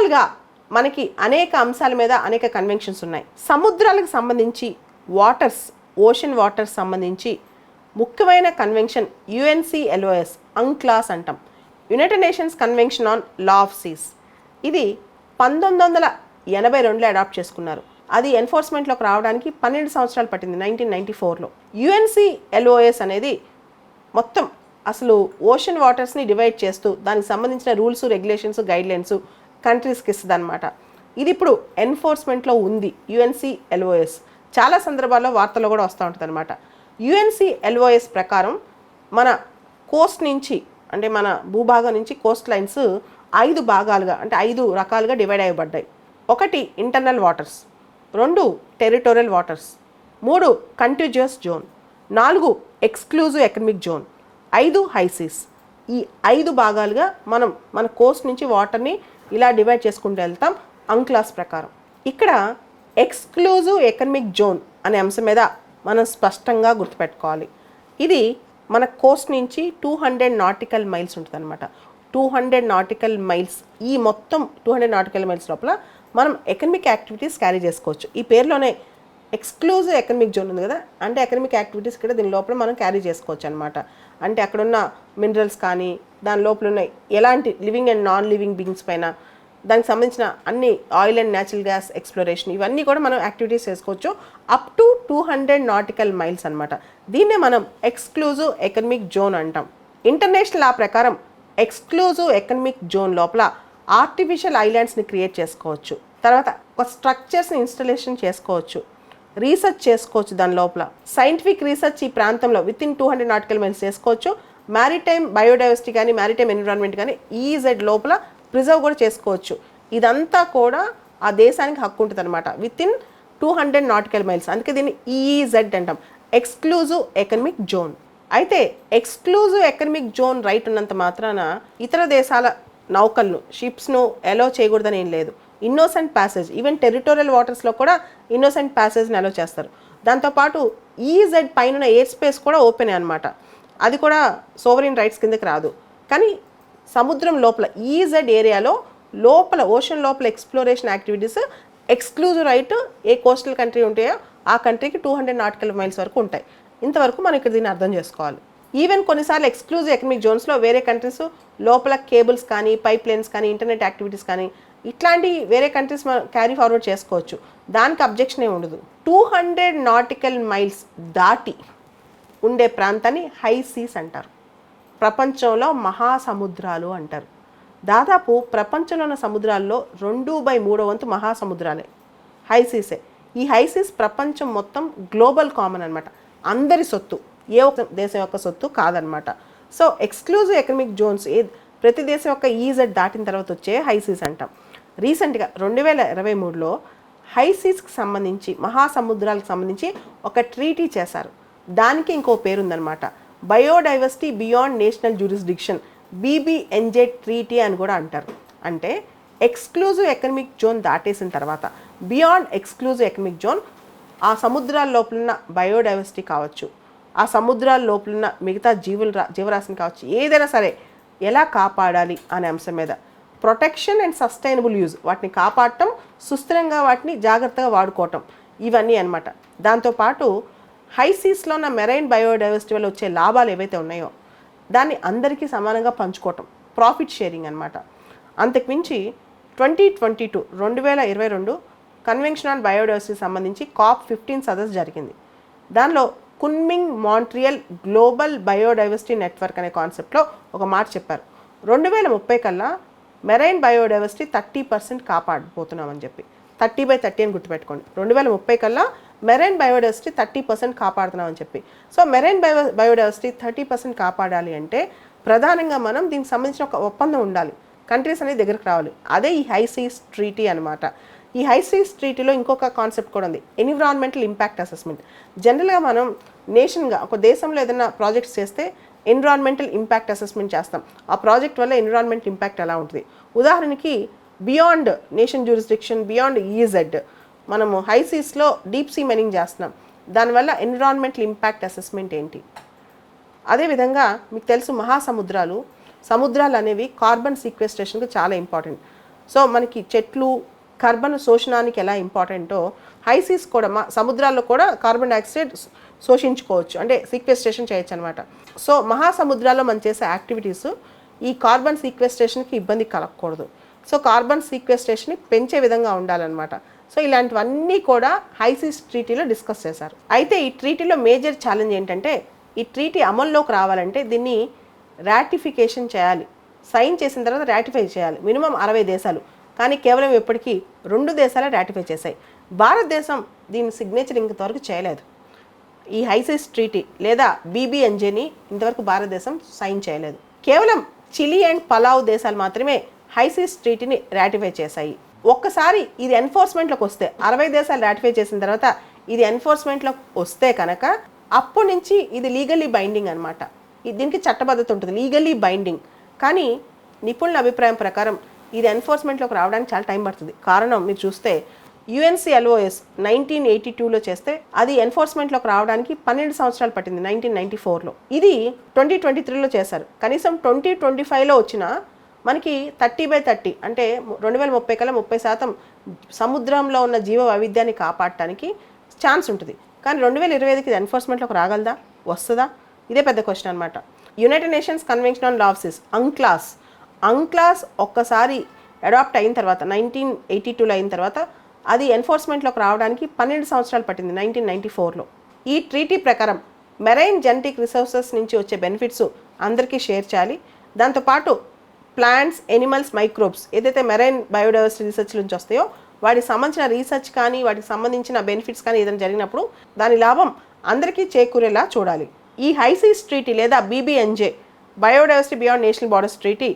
ఓవరాల్గా మనకి అనేక అంశాల మీద అనేక కన్వెన్షన్స్ ఉన్నాయి. సముద్రాలకు సంబంధించి ఓషన్ వాటర్స్ సంబంధించి ముఖ్యమైన కన్వెన్షన్ UNCLOS UNCLOS అంటాం, United Nations convention on law of seas. ఇది 1982లో అడాప్ట్ చేసుకున్నారు. అది ఎన్ఫోర్స్మెంట్లోకి రావడానికి 12 సంవత్సరాలు పట్టింది, 1994లో. UNCLOS అనేది మొత్తం అసలు ఓషన్ వాటర్స్ని డివైడ్ చేస్తూ దానికి సంబంధించిన రూల్స్, రెగ్యులేషన్స్, గైడ్లైన్స్ కంట్రీస్కి ఇస్తుంది అనమాట. ఇది ఇప్పుడు ఎన్ఫోర్స్మెంట్లో ఉంది UNCLOS. చాలా సందర్భాల్లో వార్తల్లో కూడా వస్తూ ఉంటుంది అనమాట. UNCLOS ప్రకారం మన కోస్ట్ నుంచి, అంటే మన భూభాగం నుంచి కోస్ట్ లైన్స్ 5 భాగాలుగా, అంటే 5 రకాలుగా డివైడ్ అయ్యబడ్డాయి. 1 internal waters, 2 territorial waters, 3 contiguous zone, 4 exclusive economic zone, 5 high seas. ఈ 5 భాగాలుగా మనం మన కోస్ట్ నుంచి వాటర్ని ఇలా డివైడ్ చేసుకుంటూ వెళ్తాం UNCLOS ప్రకారం. ఇక్కడ ఎక్స్క్లూజివ్ ఎకనమిక్ జోన్ అనే అంశం మీద మనం స్పష్టంగా గుర్తుపెట్టుకోవాలి. ఇది మన కోస్ట్ నుంచి 200 నాటికల్ మైల్స్ ఉంటుంది అనమాట. 200 నాటికల్ మైల్స్, ఈ మొత్తం 200 నాటికల్ మైల్స్ లోపల మనం ఎకనమిక్ యాక్టివిటీస్ క్యారీ చేసుకోవచ్చు. ఈ పేరులోనే ఎక్స్క్లూజివ్ ఎకనమిక్ జోన్ ఉంది కదా, అంటే ఎకనమిక్ యాక్టివిటీస్ ఇక్కడ దీని లోపల మనం క్యారీ చేసుకోవచ్చు అనమాట. అంటే అక్కడున్న మినరల్స్ కానీ, దాని లోపల ఉన్న ఎలాంటి living and non living beings పైన, దానికి సంబంధించిన అన్ని oil and natural gas exploration, ఇవన్నీ కూడా మనం యాక్టివిటీస్ చేసుకోవచ్చు అప్ టు 200 నాటికల్ మైల్స్ అనమాట. దీన్నే మనం ఎక్స్క్లూజివ్ ఎకనమిక్ జోన్ అంటాం. ఇంటర్నేషనల్ లా ప్రకారం ఎక్స్క్లూజివ్ ఎకనమిక్ జోన్ లోపల ఆర్టిఫిషియల్ ఐలాండ్స్ని క్రియేట్ చేసుకోవచ్చు, తర్వాత ఒక స్ట్రక్చర్స్ని ఇన్స్టలేషన్ చేసుకోవచ్చు, రీసెర్చ్ చేసుకోవచ్చు, దాని లోపల సైంటిఫిక్ రీసెర్చ్ ఈ ప్రాంతంలో వితిన్ 200 నాటికల్ మైల్స్ చేసుకోవచ్చు. మ్యారిటైమ్ బయోడైవర్సిటీ కానీ, మ్యారిటైమ్ ఎన్విరాన్మెంట్ కానీ EEZ లోపల ప్రిజర్వ్ కూడా చేసుకోవచ్చు. ఇదంతా కూడా ఆ దేశానికి హక్కు ఉంటుంది అనమాట, వితిన్ 200 నాటికల్ మైల్స్. అందుకే దీన్ని EEZ అంటాం, ఎక్స్క్లూజివ్ ఎకనమిక్ జోన్. అయితే ఎక్స్క్లూజివ్ ఎకనమిక్ జోన్ రైట్ ఉన్నంత మాత్రాన ఇతర దేశాల నౌకలను, షిప్స్ను అలో చేయకూడదని ఏం లేదు. ఇన్నోసెంట్ ప్యాసేజ్, ఈవెన్ టెరిటోరియల్ వాటర్స్లో కూడా ఇన్నోసెంట్ ప్యాసేజ్ని అలో చేస్తారు. దాంతోపాటు EEZ పైన ఎయిర్ స్పేస్ కూడా ఓపెన్ అనమాట, అది కూడా సోవరిన్ రైట్స్ కిందకి రాదు. కానీ సముద్రం లోపల EEZ ఏరియాలో లోపల ఓషన్ లోపల ఎక్స్ప్లోరేషన్ యాక్టివిటీస్ ఎక్స్క్లూజివ్ రైట్ ఏ కోస్టల్ కంట్రీ ఉంటాయో ఆ కంట్రీకి 200 నాటికల్ మైల్స్ వరకు ఉంటాయి. ఇంతవరకు మనం ఇక్కడ దీన్ని అర్థం చేసుకోవాలి. ఈవెన్ కొన్నిసార్లు ఎక్స్క్లూజివ్ ఎకనమిక్ జోన్స్లో వేరే కంట్రీస్ లోపల కేబుల్స్ కానీ, పైప్ లైన్స్ కానీ, ఇంటర్నెట్ యాక్టివిటీస్ కానీ ఇట్లాంటి వేరే కంట్రీస్ మనం క్యారీ ఫార్వర్డ్ చేసుకోవచ్చు, దానికి అబ్జెక్షన్ ఏమి ఉండదు. 200 నాటికల్ మైల్స్ దాటి ఉండే ప్రాంతాన్ని హై సీస్ అంటారు. ప్రపంచంలో మహాసముద్రాలు అంటారు. దాదాపు ప్రపంచంలో ఉన్న సముద్రాల్లో 2/3 వంతు మహాసముద్రాలే, హైసీసే. ఈ హైసీస్ ప్రపంచం మొత్తం గ్లోబల్ కామన్ అనమాట, అందరి సొత్తు, ఏ ఒక్క దేశం యొక్క సొత్తు కాదనమాట. సో ఎక్స్క్లూజివ్ ఎకనమిక్ జోన్స్ ప్రతి దేశం యొక్క EEZ దాటిన తర్వాత వచ్చే హైసీస్ అంటాం. రీసెంట్గా 2023లో హైసీస్కి సంబంధించి, మహాసముద్రాలకు సంబంధించి ఒక ట్రీటీ చేశారు. దానికి ఇంకో పేరుందనమాట, biodiversity beyond national jurisdiction, BBNJ treaty అని కూడా అంటారు. అంటే ఎక్స్క్లూజివ్ ఎకనమిక్ జోన్ దాటేసిన తర్వాత బియాండ్ ఎక్స్క్లూజివ్ ఎకనమిక్ జోన్ ఆ సముద్రాల లోపలున్న బయోడైవర్సిటీ కావచ్చు, ఆ సముద్రాల లోపలున్న మిగతా జీవరాశిని కావచ్చు, ఏదైనా సరే ఎలా కాపాడాలి అనే అంశం మీద ప్రొటెక్షన్ అండ్ సస్టైనబుల్ యూజ్, వాటిని కాపాడటం, సుస్థిరంగా వాటిని జాగ్రత్తగా వాడుకోవటం, ఇవన్నీ అనమాట. దాంతోపాటు హైసీస్లో ఉన్న మెరైన్ బయోడైవర్సిటీ వల్ల వచ్చే లాభాలు ఏవైతే ఉన్నాయో దాన్ని అందరికీ సమానంగా పంచుకోవటం, ప్రాఫిట్ షేరింగ్ అనమాట. అంతకుమించి 2022 కన్వెన్షన్ ఆన్ బయోడైవర్సిటీ సంబంధించి COP15 సదస్సు జరిగింది. దానిలో Kunming Montreal global biodiversity network అనే కాన్సెప్ట్లో ఒక మాట చెప్పారు, 2030 కల్లా మెరైన్ బయోడైవర్సిటీ 30% కాపాడబోతున్నామని చెప్పి. 30/30 అని గుర్తుపెట్టుకోండి. 2030 కల్లా మెరైన్ బయోడైవర్సిటీ 30% కాపాడుతున్నామని చెప్పి. సో మెరైన్ బయోడైవర్సిటీ 30% కాపాడాలి అంటే ప్రధానంగా మనం దీనికి సంబంధించిన ఒక ఒప్పందం ఉండాలి, కంట్రీస్ అనేది దగ్గరకు రావాలి. అదే ఈ హైసీస్ ట్రీటీ అనమాట. ఈ హైసీస్ ట్రీటీలో ఇంకొక కాన్సెప్ట్ కూడా ఉంది, ఎన్విరాన్మెంటల్ ఇంపాక్ట్ అసెస్మెంట్. జనరల్గా మనం నేషన్గా ఒక దేశంలో ఏదైనా ప్రాజెక్ట్స్ చేస్తే ఎన్విరాన్మెంటల్ ఇంపాక్ట్ అసెస్మెంట్ చేస్తాం, ఆ ప్రాజెక్ట్ వల్ల ఎన్విరాన్మెంటల్ ఇంపాక్ట్ ఎలా ఉంటుంది. ఉదాహరణకి beyond nation jurisdiction, beyond EEZ మనము హైసీస్లో డీప్ సీ మైనింగ్ చేస్తున్నాం, దానివల్ల ఎన్విరాన్మెంటల్ ఇంపాక్ట్ అసెస్మెంట్ ఏంటి. అదేవిధంగా మీకు తెలుసు సముద్రాలు అనేవి కార్బన్ సీక్వెస్ట్రేషన్కి చాలా ఇంపార్టెంట్. సో మనకి చెట్లు కార్బన్ శోషణానికి ఎలా ఇంపార్టెంటో హైసీస్ కూడా సముద్రాల్లో కూడా కార్బన్ డైఆక్సైడ్ శోషించుకోవచ్చు, అంటే సీక్వెస్ట్రేషన్ చేయొచ్చు అనమాట. సో మహాసముద్రాల్లో మనం చేసే యాక్టివిటీస్ ఈ కార్బన్ సీక్వెస్ట్రేషన్కి ఇబ్బంది కలగకూడదు. సో కార్బన్ సీక్వెస్ట్రేషన్ని పెంచే విధంగా ఉండాలన్నమాట. సో ఇలాంటివన్నీ కూడా హైసీస్ ట్రీటీలో డిస్కస్ చేశారు. అయితే ఈ ట్రీటీలో మేజర్ ఛాలెంజ్ ఏంటంటే ఈ ట్రీటీ అమల్లోకి రావాలంటే దీన్ని రాటిఫికేషన్ చేయాలి, సైన్ చేసిన తర్వాత రాటిఫై చేయాలి. మినిమం 60 దేశాలు, కానీ కేవలం ఇప్పటికీ 2 దేశాలే రాటిఫై చేశాయి. భారతదేశం దీని సిగ్నేచర్ ఇంతవరకు చేయలేదు. ఈ హైసీస్ ట్రీటీ లేదా బీబీఎన్జేని ఇంతవరకు భారతదేశం సైన్ చేయలేదు. కేవలం చిలీ అండ్ పలావ్ దేశాలు మాత్రమే హైసీస్ ట్రీటీని రాటిఫై చేశాయి. ఒక్కసారి ఇది ఎన్ఫోర్స్మెంట్లోకి వస్తే 60 దేశాలు రాటిఫై చేసిన తర్వాత ఇది ఎన్ఫోర్స్మెంట్లోకి వస్తే కనుక అప్పటి నుంచి ఇది లీగల్లీ బైండింగ్ అనమాట. దీనికి చట్టబద్ధత ఉంటుంది, లీగల్లీ బైండింగ్. కానీ నిపుణుల అభిప్రాయం ప్రకారం ఇది ఎన్ఫోర్స్మెంట్లోకి రావడానికి చాలా టైం పడుతుంది. కారణం మీరు చూస్తే UNCLOS 1982లో చేస్తే అది ఎన్ఫోర్స్మెంట్లోకి రావడానికి 12 సంవత్సరాలు పట్టింది 1994లో. ఇది 2023లో చేశారు. కనీసం 2025లో వచ్చిన మనకి 30/30 అంటే 2030 కల్లా 30% సముద్రంలో ఉన్న జీవ వైవిధ్యాన్ని కాపాడటానికి ఛాన్స్ ఉంటుంది. కానీ 2025కి ఇది ఎన్ఫోర్స్మెంట్లోకి రాగలదా, వస్తుందా? ఇదే పెద్ద క్వశ్చన్ అనమాట. United Nations convention on law of seas UNCLOS ఒక్కసారి అడాప్ట్ అయిన తర్వాత 1982లో అయిన తర్వాత అది ఎన్ఫోర్స్మెంట్లోకి రావడానికి 12 సంవత్సరాలు పట్టింది 1994లో. ఈ ట్రీటీ ప్రకారం మెరైన్ జెనెటిక్ రిసోర్సెస్ నుంచి వచ్చే బెనిఫిట్స్ అందరికీ షేర్ చేయాలి. దాంతోపాటు ప్లాంట్స్, ఎనిమల్స్, మైక్రోబ్స్ ఏదైతే మెరైన్ బయోడైవర్సిటీ రీసెర్చ్ నుంచి వస్తాయో వాటికి సంబంధించిన రీసెర్చ్ కానీ వాటికి సంబంధించిన బెనిఫిట్స్ కానీ ఏదైనా జరిగినప్పుడు దాని లాభం అందరికీ చేకూరేలా చూడాలి. ఈ హైసీస్ ట్రీటీ లేదా BBNJ biodiversity beyond national borders treaty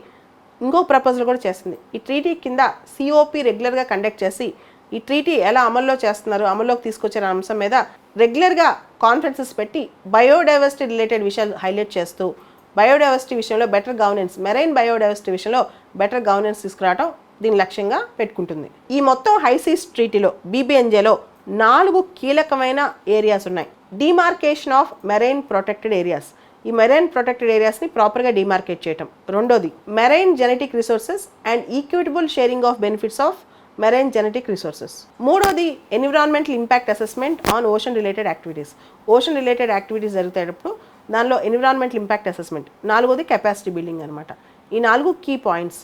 ఇంకో ప్రపోజల్ కూడా చేస్తుంది. ఈ ట్రీటీ కింద COP రెగ్యులర్గా కండక్ట్ చేసి ఈ ట్రీటీ ఎలా అమల్లో చేస్తున్నారు, అమల్లోకి తీసుకొచ్చిన అంశం మీద రెగ్యులర్గా కాన్ఫరెన్సెస్ పెట్టి బయోడైవర్సిటీ రిలేటెడ్ విషయాలు హైలైట్ చేస్తూ బయోడైవర్సిటీ విషయంలో బెటర్ గవర్నెన్స్, మెరైన్ బయోడైవర్సిటీ విషయంలో బెటర్ గవర్నెన్స్ తీసుకురావడం దీని లక్ష్యంగా పెట్టుకుంటుంది. ఈ మొత్తం హైసీస్ ట్రీటీలో బీబీఎన్జేలో 4 కీలకమైన ఏరియాస్ ఉన్నాయి. Demarcation of marine protected areas, ఈ మెరైన్ ప్రొటెక్టెడ్ ఏరియాస్ని ప్రాపర్గా డిమార్కేట్ చేయటం. రెండోది marine genetic resources and equitable sharing of benefits of marine genetic resources. మూడోది environmental impact assessment on ocean related activities. Ocean related activities జరుగుతాయప్పుడు దానిలో environmental impact assessment. నాలుగోది capacity building అనమాట. ఈ 4 కీ పాయింట్స్.